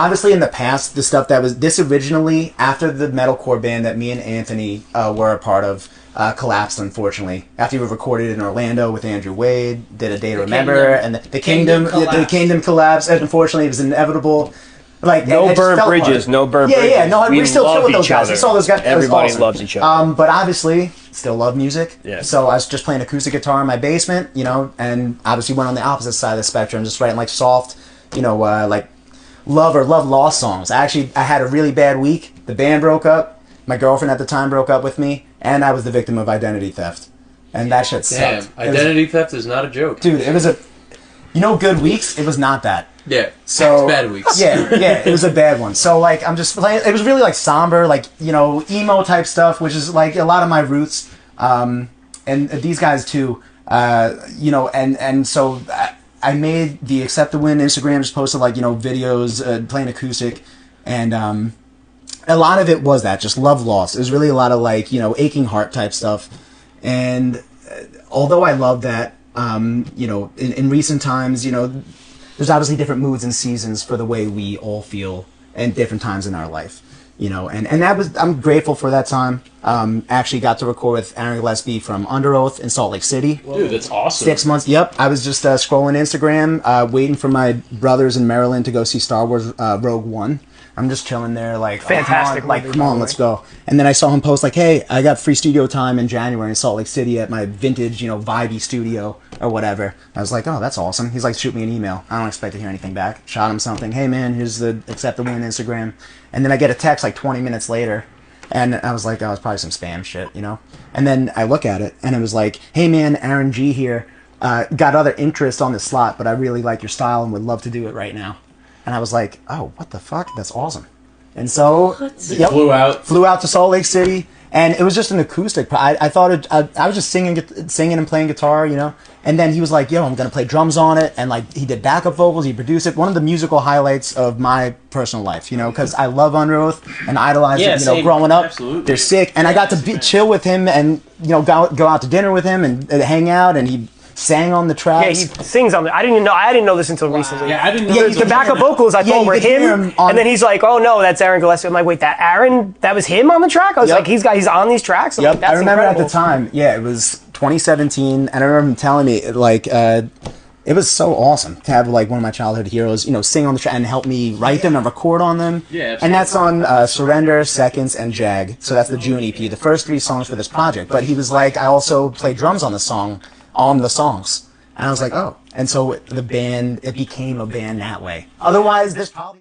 Obviously, in the past, the stuff that was this originally after the metalcore band that me and Anthony were a part of collapsed, unfortunately. After we recorded in Orlando with Andrew Wade, did A Day to Remember, and the Kingdom collapsed. And unfortunately, it was inevitable. Like no burnt bridges, no burnt bridges. Yeah, no, we still chill with those guys. We saw those guys. Everybody loves each other. But obviously, still love music. Yeah. So I was just playing acoustic guitar in my basement, and obviously went on the opposite side of the spectrum, just writing like soft, like love or love lost songs. I had a really bad week. The band broke up. My girlfriend at the time broke up with me, and I was the victim of identity theft. And that shit sucked. Damn, identity theft is not a joke. Dude, it was good weeks, it was not that. Yeah. So bad weeks. Yeah, it was a bad one. So like I'm just playing. It was really like somber, like emo type stuff, which is like a lot of my roots. And these guys too. And so I made the Accept the Win Instagram. Just posted like videos playing acoustic, and a lot of it was that just love lost. It was really a lot of like aching heart type stuff. And although I love that, in recent times, there's obviously different moods and seasons for the way we all feel in different times in our life, and I'm grateful for that time. Actually got to record with Aaron Gillespie from Under Oath in Salt Lake City. Dude, that's awesome. 6 months. Yep. I was just scrolling Instagram, waiting for my brothers in Maryland to go see Star Wars Rogue One. I'm just chilling there, like fantastic. Come on, let's go. And then I saw him post like, "Hey, I got free studio time in January in Salt Lake City at my vintage, vibey studio or whatever." I was like, "Oh, that's awesome." He's like, "Shoot me an email." I don't expect to hear anything back. Shot him something. "Hey man, here's the Accept the Win Instagram." And then I get a text like 20 minutes later, and I was like, "Oh, it's probably some spam shit," And then I look at it, and it was like, "Hey man, Aaron G here. Got other interest on this slot, but I really like your style and would love to do it right now." And I was like, "Oh, what the fuck? That's awesome." And so, flew out to Salt Lake City, and it was just an acoustic. I thought I was just singing and playing guitar, And then he was like, "Yo, I'm gonna play drums on it," and like he did backup vocals, he produced it. One of the musical highlights of my personal life, because I love Under Oath and idolized it, growing up. Absolutely. They're sick, and I got to chill with him and go out to dinner with him and hang out, and he sang on the tracks. Yeah, he sings on the. I didn't know this until recently. Yeah, I didn't know. The backup vocals I thought were him, and then he's like, "Oh no, that's Aaron Gillespie." I'm like, "Wait, that was him on the track?" I was like, "He's on these tracks." I'm like, that's I remember incredible. at the time. Yeah, it was 2017, and I remember him telling me like it was so awesome to have like one of my childhood heroes, sing on the track and help me write them and record on them. Yeah, and that's on Surrender, Seconds, and Jag. So that's the June EP, the first 3 songs for this project. But he was like, I also play drums on the songs. And I was like, oh. And so the band, it became a band that way. Otherwise, there's probably...